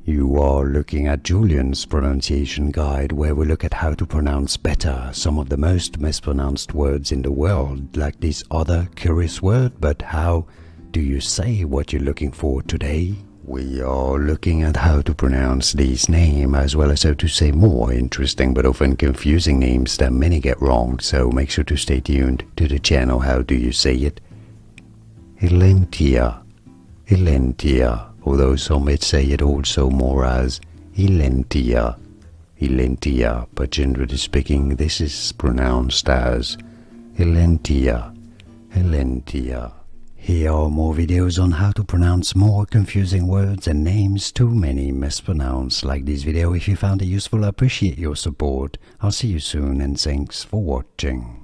You are looking at Julian's pronunciation guide, where we look at how to pronounce better some of the most mispronounced words in the world, like this other curious word. But how do you say what you're looking for today? We are looking at how to pronounce these names, as well as how to say more interesting but often confusing names that many get wrong, so make sure to stay tuned to the channel. How do you say it? Elentiya, Elentiya, although some might say it also more as Elentiya, Elentiya, but generally speaking this is pronounced as Elentiya, Elentiya. Here are more videos on how to pronounce more confusing words and names too many mispronounced. Like this video if you found it useful. I appreciate your support. I'll see you soon and thanks for watching.